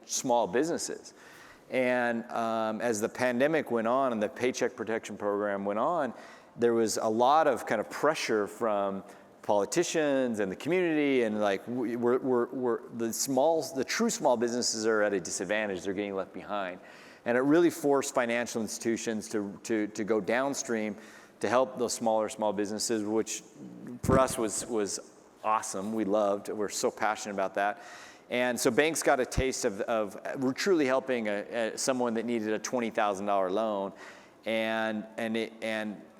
small businesses. And as the pandemic went on and the Paycheck Protection Program went on, there was a lot of kind of pressure from politicians and the community, and like the true small businesses are at a disadvantage. They're getting left behind, and it really forced financial institutions to go downstream to help those small businesses, which for us was awesome. We loved. We're so passionate about that. And so banks got a taste of we're truly helping someone that needed a $20,000 loan, and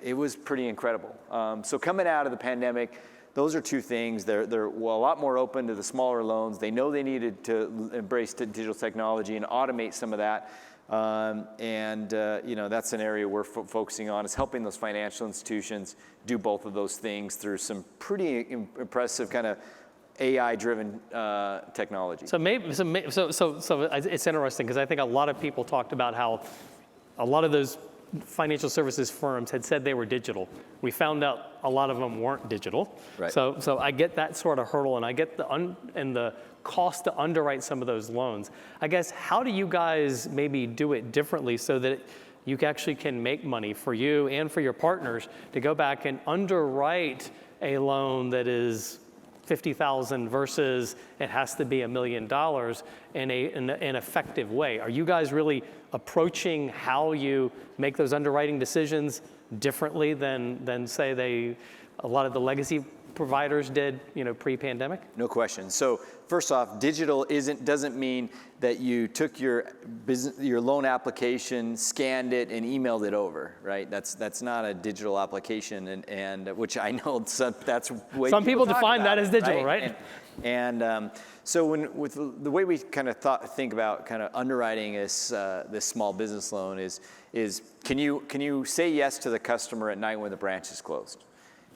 it was pretty incredible. So coming out of the pandemic, those are two things. They're a lot more open to the smaller loans. They know they needed to embrace digital technology and automate some of that. That's an area we're focusing on, is helping those financial institutions do both of those things through some pretty impressive kind of AI-driven technology. So it's interesting, because I think a lot of people talked about how a lot of those financial services firms had said they were digital. We found out a lot of them weren't digital. Right. So I get that sort of hurdle, and I get the cost to underwrite some of those loans. I guess, how do you guys maybe do it differently so that you actually can make money for you and for your partners to go back and underwrite a loan that is $50,000 versus it has to be $1 million in an effective way? Are you guys really approaching how you make those underwriting decisions differently than say a lot of the legacy providers did, pre-pandemic? No question. So first off, digital doesn't mean that you took your loan application, scanned it, and emailed it over, right? That's not a digital application, and which I know that's way some people define that as digital, right? So with the way we kind of think about kind of underwriting this small business loan is can you say yes to the customer at night when the branch is closed?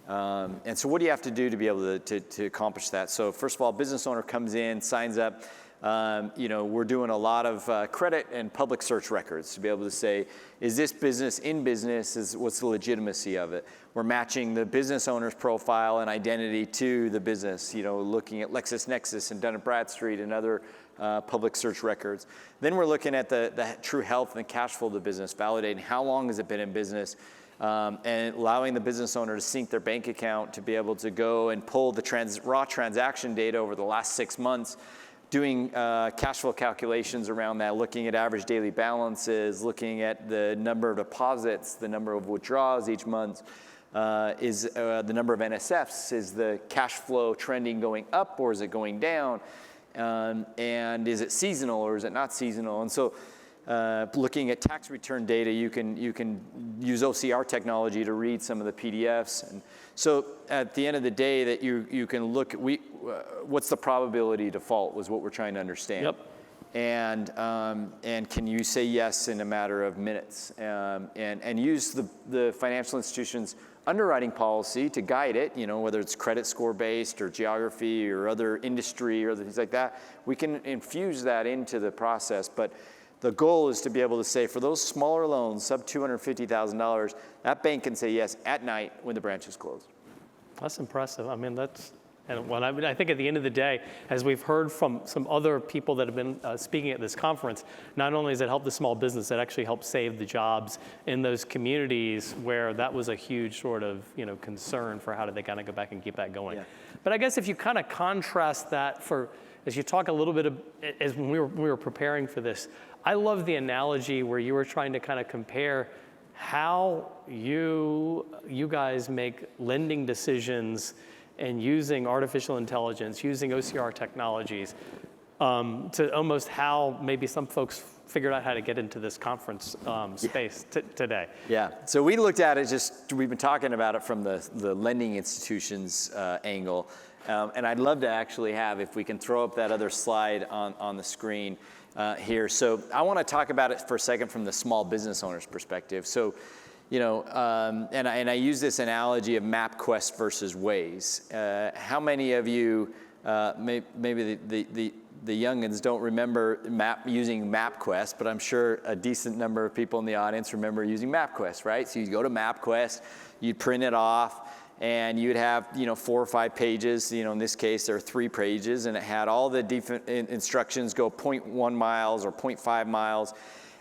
And so what do you have to do to be able to accomplish that? So first of all, business owner comes in, signs up. We're doing a lot of credit and public search records to be able to say, is this business in business? What's the legitimacy of it? We're matching the business owner's profile and identity to the business, looking at LexisNexis and Dun & Bradstreet and other public search records. Then we're looking at the true health and cash flow of the business, validating how long has it been in business, and allowing the business owner to sync their bank account to be able to go and pull the raw transaction data over the last 6 months, doing cash flow calculations around that, looking at average daily balances, looking at the number of deposits, the number of withdrawals each month, is the number of NSFs, is the cash flow trending going up or is it going down, and is it seasonal or is it not seasonal? And so looking at tax return data, you can use OCR technology to read some of the PDFs. And so at the end of the day, that you can look at what's the probability default was what we're trying to understand. Yep. And can you say yes in a matter of minutes, and use the financial institution's underwriting policy to guide it, whether it's credit score based or geography or other industry or other things like that. We can infuse that into the process, but the goal is to be able to say, for those smaller loans, sub $250,000, that bank can say yes at night when the branch is closed. That's impressive. I think at the end of the day, as we've heard from some other people that have been speaking at this conference, not only does it help the small business, it actually helps save the jobs in those communities where that was a huge sort of concern for how do they kind of go back and keep that going. Yeah. But I guess if you kind of contrast that as you talk a little bit as when we were preparing for this, I love the analogy where you were trying to kind of compare how you guys make lending decisions and using artificial intelligence, using OCR technologies, to almost how maybe some folks figured out how to get into this conference space today. Yeah, so we looked at it we've been talking about it from the lending institutions angle. And I'd love to actually if we can throw up that other slide on the screen here. So I want to talk about it for a second from the small business owner's perspective. So, and I use this analogy of MapQuest versus Waze. How many of you, maybe the youngins don't remember using MapQuest, but I'm sure a decent number of people in the audience remember using MapQuest, right? So you go to MapQuest, you print it off, and you'd have 4 or 5 pages. In this case, there are 3 pages, and it had all the different instructions: go 0.1 miles or 0.5 miles.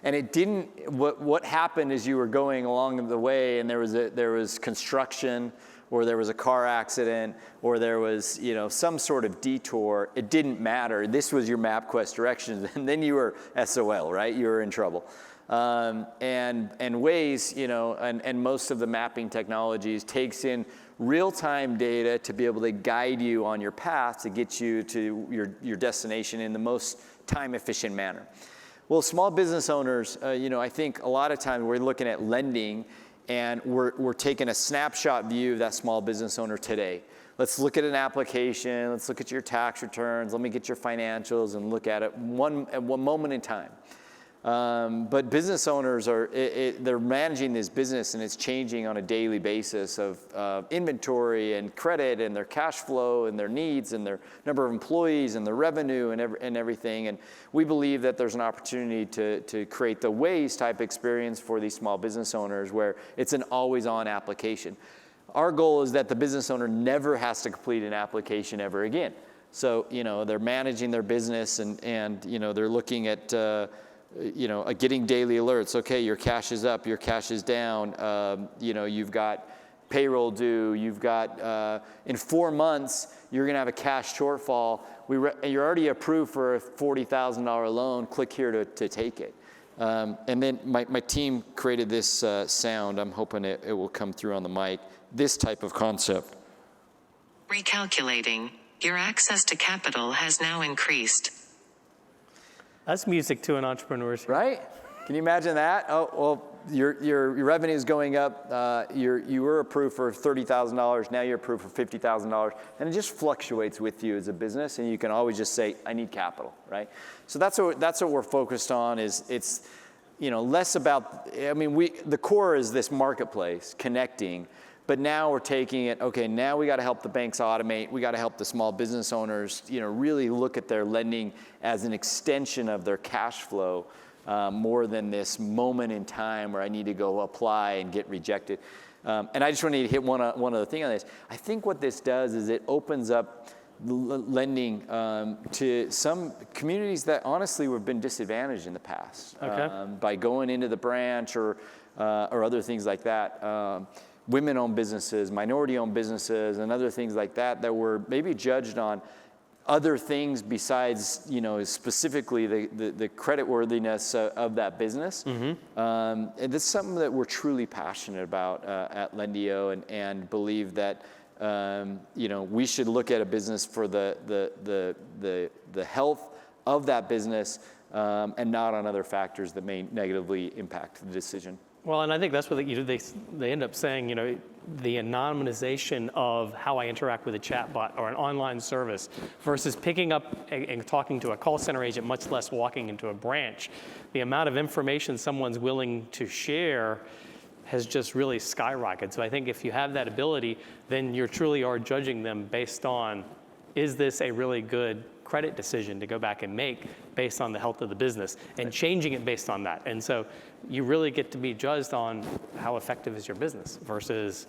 And it didn't. What happened is you were going along the way, and there was construction, or there was a car accident, or there was some sort of detour. It didn't matter. This was your MapQuest directions, and then you were SOL, right? You were in trouble. And Waze, and most of the mapping technologies takes in real-time data to be able to guide you on your path to get you to your destination in the most time-efficient manner. Well, small business owners, I think a lot of times we're looking at lending, and we're taking a snapshot view of that small business owner today. Let's look at an application. Let's look at your tax returns. Let me get your financials and look at it at one moment in time. But business owners they're managing this business, and it's changing on a daily basis of inventory and credit and their cash flow and their needs and their number of employees and their revenue and everything. And we believe that there's an opportunity to create the Waze type experience for these small business owners, where it's an always-on application. Our goal is that the business owner never has to complete an application ever again. So they're managing their business, and they're looking at getting daily alerts. Okay, your cash is up, your cash is down. You've got payroll due. You've got in 4 months you're going to have a cash shortfall. You're already approved for a $40,000 loan. Click here to take it. And then my team created this sound. I'm hoping it will come through on the mic. This type of concept. Recalculating. Your access to capital has now increased. That's music to an entrepreneur. Right? Can you imagine that? Oh, well, your revenue is going up. You were approved for $30,000. Now you're approved for $50,000. And it just fluctuates with you as a business. And you can always just say, I need capital, right? So that's what we're focused on. It's less about, the core is this marketplace connecting. But now we're taking it, okay, now we got to help the banks automate. We got to help the small business owners, really look at their lending as an extension of their cash flow, more than this moment in time where I need to go apply and get rejected. And I just wanted to hit one other thing on this. I think what this does is it opens up lending to some communities that honestly have been disadvantaged in the past, by going into the branch or other things like that. Women-owned businesses, minority-owned businesses, and other things like that were maybe judged on other things besides, specifically the creditworthiness of that business. Mm-hmm. And that's something that we're truly passionate about at Lendio, and believe that we should look at a business for the health of that business, and not on other factors that may negatively impact the decision. Well, and I think that's what they end up saying, the anonymization of how I interact with a chatbot or an online service versus picking up and talking to a call center agent, much less walking into a branch. The amount of information someone's willing to share has just really skyrocketed. So I think if you have that ability, then you truly are judging them based on, is this a really good credit decision to go back and make based on the health of the business, and changing it based on that. And so you really get to be judged on how effective is your business versus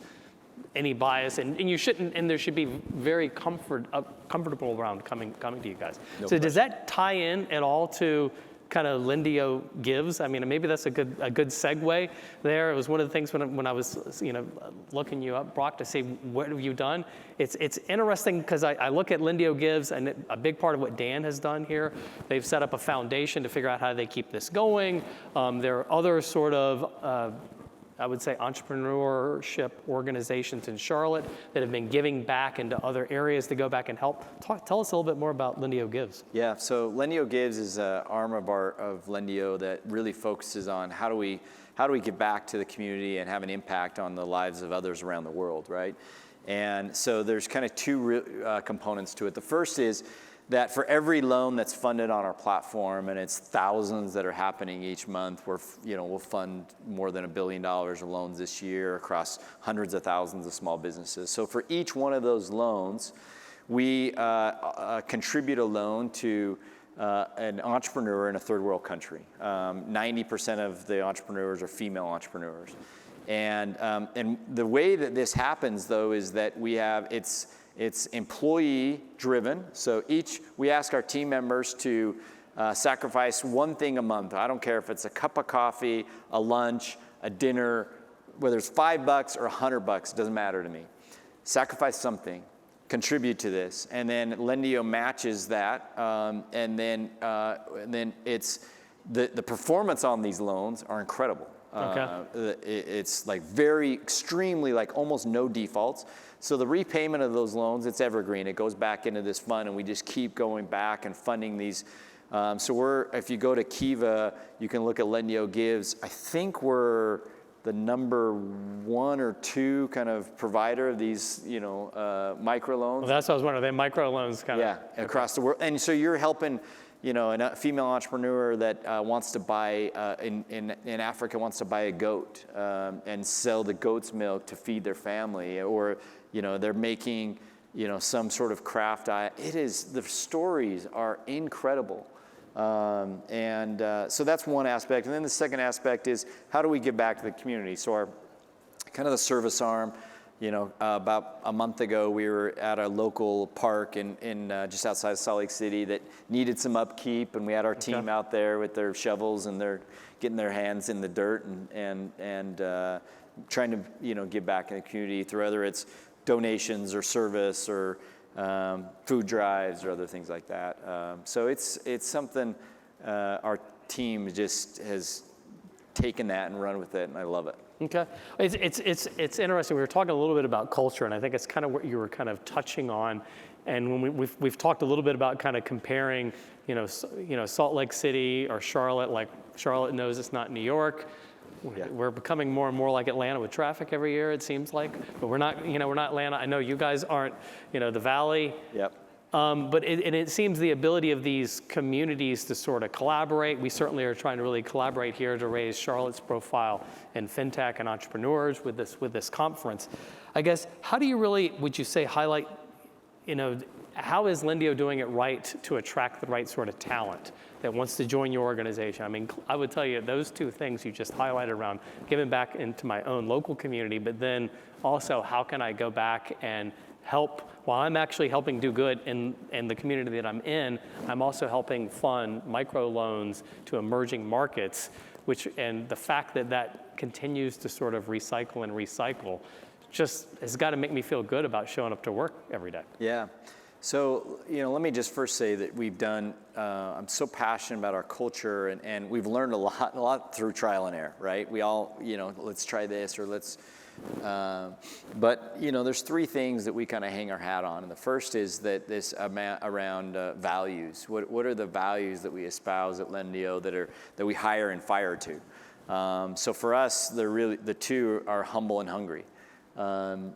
any bias, and you shouldn't, and there should be very comfortable around coming to you guys. No question. Does that tie in at all to kind of Lendio Gives? Maybe that's a good segue there. It was one of the things when I was looking you up, Brock, to see what have you done. It's interesting because I look at Lendio Gives, and a big part of what Dan has done here, they've set up a foundation to figure out how they keep this going. There are other sort of I would say entrepreneurship organizations in Charlotte that have been giving back into other areas to go back and help. Tell us a little bit more about Lendio Gives. Yeah, so Lendio Gives is an arm of Lendio that really focuses on how do we give back to the community and have an impact on the lives of others around the world, right? And so there's kind of two components to it. The first is that for every loan that's funded on our platform, and it's thousands that are happening each month, we'll fund more than $1 billion of loans this year across hundreds of thousands of small businesses. So for each one of those loans, we contribute a loan to an entrepreneur in a third world country. 90% of the entrepreneurs are female entrepreneurs. And the way that this happens, though, is that it's employee driven. So we ask our team members to sacrifice one thing a month. I don't care if it's a cup of coffee, a lunch, a dinner, whether it's $5 or $100, it doesn't matter to me. Sacrifice something, contribute to this, and then Lendio matches that, and then it's the performance on these loans are incredible. Okay. It's like very extremely, like almost no defaults. So the repayment of those loans, it's evergreen. It goes back into this fund, and we just keep going back and funding these. So if you go to Kiva, you can look at Lendio Gives. I think we're the number 1 or 2 kind of provider of these, microloans. Well, that's what I was wondering. They microloans kind of. Yeah, across the world. And so you're helping, a female entrepreneur that wants to buy, in Africa, wants to buy a goat and sell the goat's milk to feed their family. Or, they're making, some sort of craft. The stories are incredible. So that's one aspect. And then the second aspect is, how do we give back to the community? So our kind of the service arm, about a month ago, we were at a local park in just outside of Salt Lake City that needed some upkeep, and we had our team out there with their shovels, and they're getting their hands in the dirt and trying to, give back in the community through whether it's donations or service or food drives or other things like that. So it's something our team just has taken that and run with it, and I love it. Okay, it's interesting. We were talking a little bit about culture, and I think it's kind of what you were kind of touching on. And when we've talked a little bit about kind of comparing, Salt Lake City or Charlotte. Like Charlotte knows it's not New York. Yeah. We're becoming more and more like Atlanta with traffic every year, it seems like. But we're not Atlanta. I know you guys aren't, the Valley. Yep. But it seems the ability of these communities to sort of collaborate. We certainly are trying to really collaborate here to raise Charlotte's profile in fintech and entrepreneurs with this conference. I guess, how do you really, would you say, highlight, how is Lendio doing it right to attract the right sort of talent that wants to join your organization? I mean, I would tell you those two things you just highlighted around giving back into my own local community, but then also how can I go back and help, while I'm actually helping do good in the community that I'm in, I'm also helping fund microloans to emerging markets, and the fact that continues to sort of recycle just has got to make me feel good about showing up to work every day. Yeah. So, let me just first say that we've done, I'm so passionate about our culture, and we've learned a lot through trial and error, right? We all, let's try this or let's, but, there's 3 things that we kind of hang our hat on. And the first is that this around values. What are the values that we espouse at Lendio that we hire and fire to? So for us, the 2 are humble and hungry. That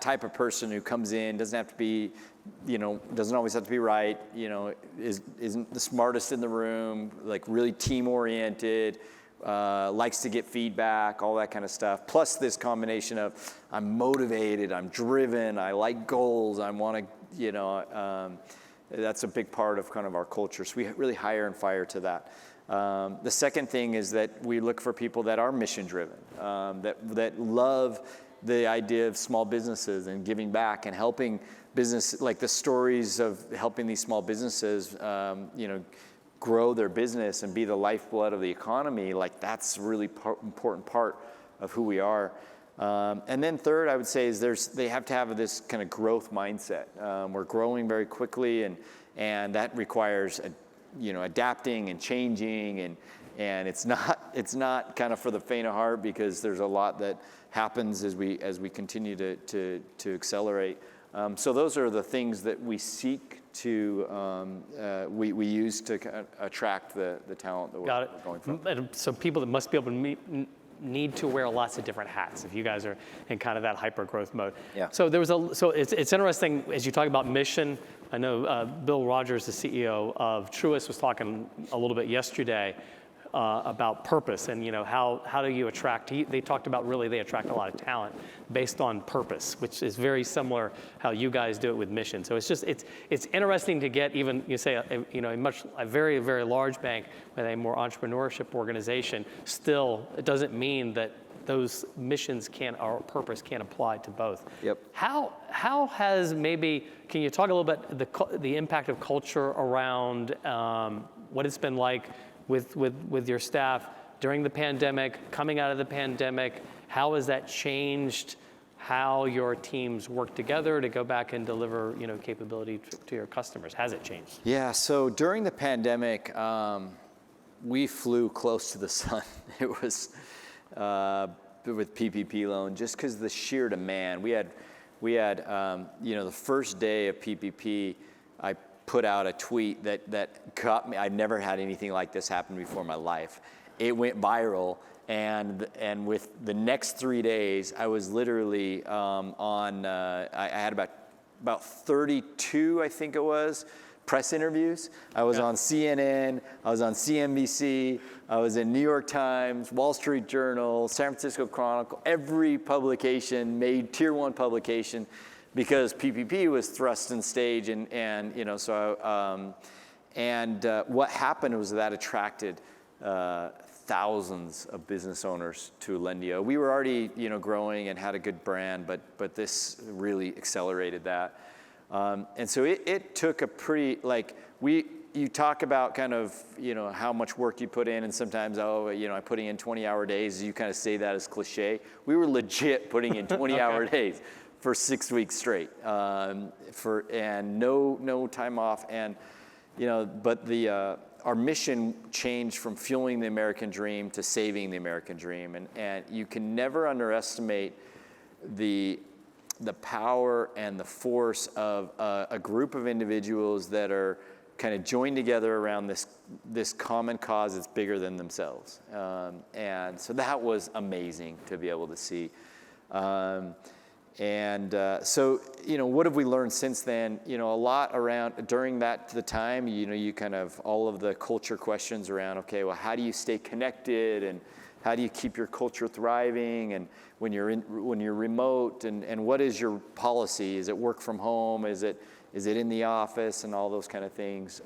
type of person who comes in doesn't have to be, doesn't always have to be right, isn't the smartest in the room, like really team oriented, likes to get feedback, all that kind of stuff. Plus this combination of I'm motivated, I'm driven, I like goals, I want to, that's a big part of kind of our culture. So we really hire and fire to that. The second thing is that we look for people that are mission driven, that love the idea of small businesses and giving back and helping business, like the stories of helping these small businesses, grow their business and be the lifeblood of the economy. Like that's a really important part of who we are. And then third, I would say is they have to have this kind of growth mindset. We're growing very quickly, and that requires adapting and changing, and it's not kind of for the faint of heart, because there's a lot that happens as we continue to accelerate. So those are the things that we seek to we use to attract the talent that we're going from. And so people that must be able to need to wear lots of different hats if you guys are in kind of that hyper growth mode. Yeah. So it's interesting as you talk about mission. I know Bill Rogers, the CEO of Truist, was talking a little bit yesterday about purpose and how do you attract. They talked about really they attract a lot of talent based on purpose, which is very similar how you guys do it with mission. So it's interesting to get even you say a very very large bank with a more entrepreneurship organization. Still, it doesn't mean that those missions or purpose can't apply to both. Yep. How has can you talk a little bit the impact of culture around what it's been like with your staff during the pandemic, coming out of the pandemic? How has that changed how your teams work together to go back and deliver capability to your customers? Has it changed? Yeah, so during the pandemic, we flew close to the sun. It was with PPP loan, just because of the sheer demand. We had the first day of PPP, I put out a tweet that got me. I'd never had anything like this happen before in my life. It went viral, and with the next 3 days, I was literally I had about 32, I think it was, press interviews. I was on CNN, I was on CNBC, I was in New York Times, Wall Street Journal, San Francisco Chronicle, every publication, tier 1 publication, because PPP was thrust on stage, what happened was that attracted thousands of business owners to Lendio. We were already growing and had a good brand, but this really accelerated that. And so it took a pretty, you talk about kind of, how much work you put in, and sometimes, I'm putting in 20-hour days. You kind of say that as cliche. We were legit putting in 20-hour days for 6 weeks straight, and no time off. And, but our mission changed from fueling the American dream to saving the American dream. And you can never underestimate the power and the force of a group of individuals that are kind of joined together around this common cause that's bigger than themselves. And so that was amazing to be able to see. So, what have we learned since then? A lot around during the time, you kind of all of the culture questions around, okay, well, how do you stay connected, and how do you keep your culture thriving, and when you're remote, and what is your policy? Is it work from home? Is it in the office, and all those kind of things?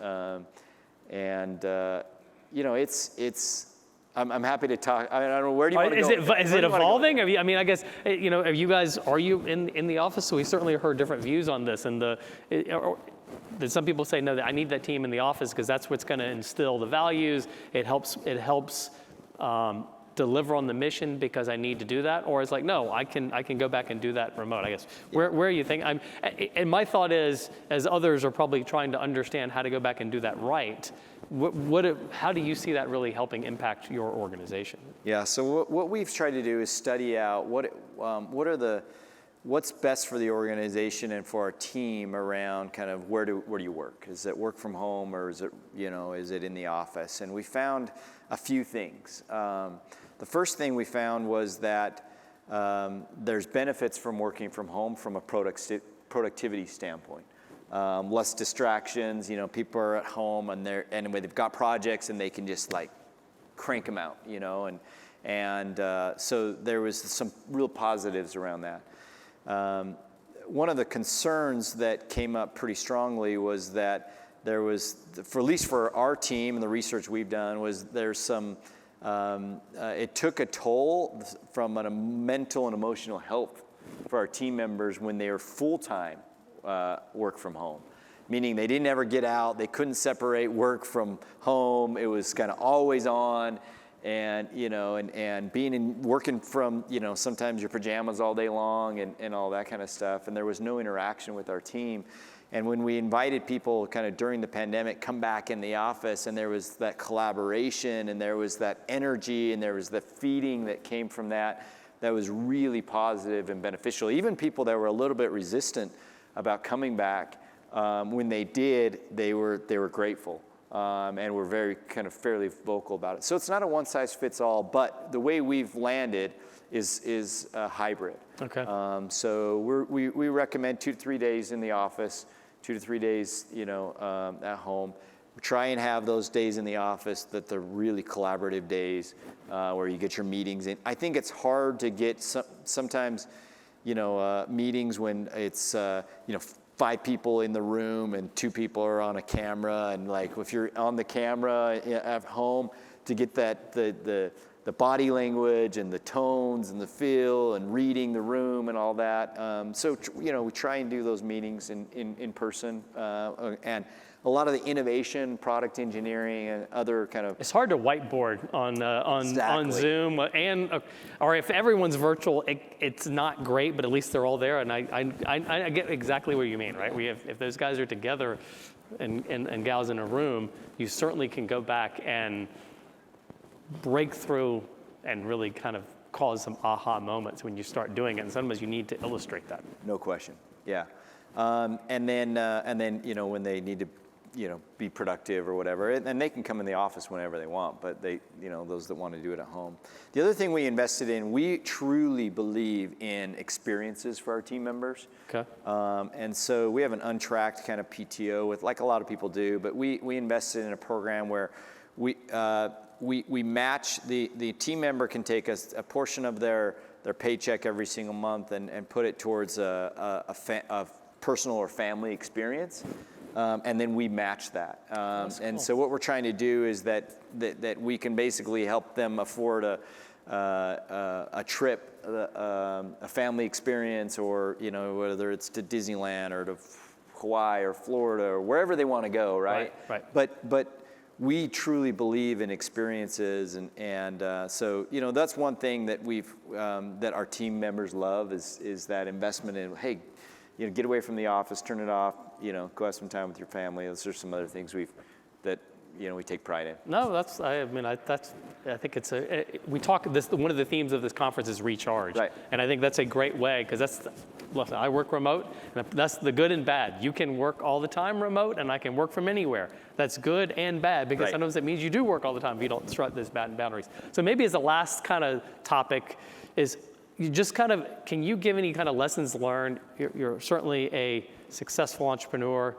I'm happy to talk. I don't know, where do you want to go? Is it evolving? I guess, are you in the office? So we certainly heard different views on this. And some people say, no, I need that team in the office because that's what's going to instill the values. It helps deliver on the mission because I need to do that. Or it's like, no, I can go back and do that remote, I guess. Where are you thinking? And my thought is, as others are probably trying to understand how to go back and do that right, how do you see that really helping impact your organization? Yeah, so what we've tried to do is study out what's best for the organization and for our team around kind of where do you work? Is it work from home, or is it in the office? And we found a few things. The first thing we found was that there's benefits from working from home from a productivity standpoint. Less distractions, people are at home and they've got projects and they can just crank them out, so there was some real positives around that. One of the concerns that came up pretty strongly was that there was, at least for our team and the research we've done, was there's some, it took a toll from a mental and emotional health for our team members when they were full-time work from home, meaning they didn't ever get out, they couldn't separate work from home, it was kind of always on, and working from sometimes your pajamas all day long and all that kind of stuff, and there was no interaction with our team. And when we invited people kind of during the pandemic come back in the office, and there was that collaboration and there was that energy and there was the feeding that came from that was really positive and beneficial. Even people that were a little bit resistant about coming back, when they did, they were grateful, and were very kind of fairly vocal about it. So it's not a one size fits all, but the way we've landed is a hybrid. Okay. So we recommend 2 to 3 days in the office, 2 to 3 days at home. try and have those days in the office that they're really collaborative days where you get your meetings in. I think it's hard to get sometimes, meetings when it's, 5 people in the room and 2 people are on a camera, and like if you're on the camera at home, to get that the body language and the tones and the feel and reading the room and all that. So we try and do those meetings in person, and a lot of the innovation, product engineering, and other kind of. It's hard to whiteboard on Exactly. Zoom, or if everyone's virtual, it's not great, but at least they're all there. And I get exactly what you mean, right? If those guys are together and gals in a room, you certainly can go back and break through and really kind of cause some aha moments when you start doing it. And sometimes you need to illustrate that. No question. Yeah. And then when they need to be productive or whatever, and they can come in the office whenever they want, but they, those that want to do it at home. The other thing we invested in, we truly believe in experiences for our team members. Okay. And so we have an untracked kind of PTO with, like a lot of people do, but we invested in a program where we match the team member can take a portion of their paycheck every single month and put it towards a personal or family experience. And then we match that. And so what we're trying to do is that we can basically help them afford a trip, a family experience, or whether it's to Disneyland or to Hawaii or Florida or wherever they want to go, right? Right. But we truly believe in experiences, and so that's one thing that that our team members love is that investment in, hey, get away from the office, turn it off, go have some time with your family. Those are some other things we take pride in. No, I think it's we talk this. One of the themes of this conference is recharge, Right. And I think that's a great way because listen, I work remote, and that's the good and bad. You can work all the time remote, and I can work from anywhere. That's good and bad because Right. sometimes it means you do work all the time if you don't strut those boundaries. So maybe as the last kind of topic is, you just can you give any kind of lessons learned? You're certainly a successful entrepreneur.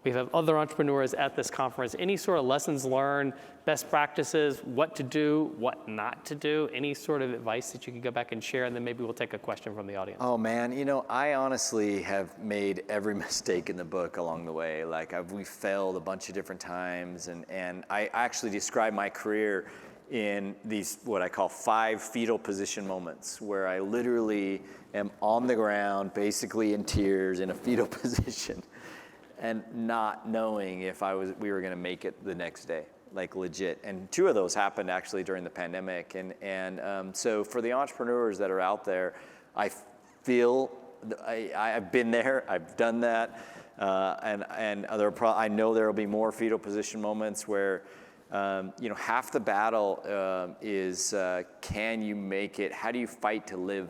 We have other entrepreneurs at this conference. Any sort of lessons learned, best practices, what to do, what not to do, any sort of advice that you could go back and share, and then maybe we'll take a question from the audience. Oh man, I honestly have made every mistake in the book along the way. Like we failed a bunch of different times, and I actually describe my career in these, what I call 5 fetal position moments, where I literally am on the ground, basically in tears, in a fetal position, and not knowing if we were going to make it the next day, like legit. And 2 of those happened actually during the pandemic. And so for the entrepreneurs that are out there, I feel I've been there, I've done that, and I know there will be more fetal position moments where half the battle is can you make it? How do you fight to live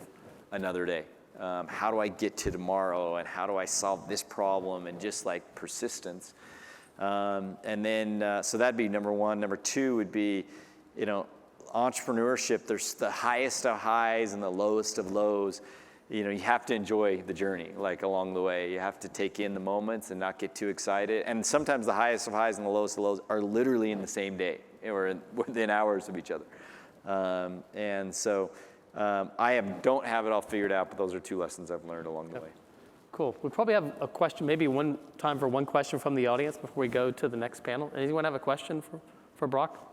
another day? How do I get to tomorrow, and how do I solve this problem, and just like persistence. And then, so that'd be number 1. Number 2 would be, entrepreneurship, there's the highest of highs and the lowest of lows. You have to enjoy the journey, like along the way. You have to take in the moments and not get too excited. And sometimes the highest of highs and the lowest of lows are literally in the same day or within hours of each other. And so, I don't have it all figured out, but those are 2 lessons I've learned along the way. Cool. We probably have a question, maybe time for one question from the audience before we go to the next panel. Anyone have a question for Brock?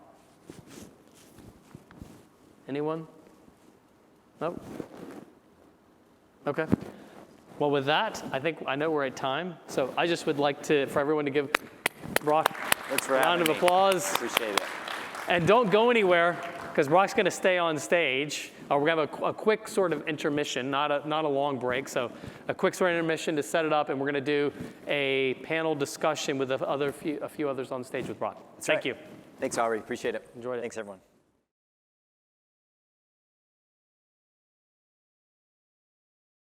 Anyone? Nope. Okay. Well, with that, I know we're at time, so I just would like for everyone to give Brock a round of applause. Appreciate it. And don't go anywhere, because Brock's going to stay on stage. We're going to have a quick sort of intermission, not a long break. So a quick sort of intermission to set it up, and we're going to do a panel discussion with a few others on stage with Brock. Thank you. Thanks, Aubrey. Appreciate it. Enjoyed it. Thanks, everyone.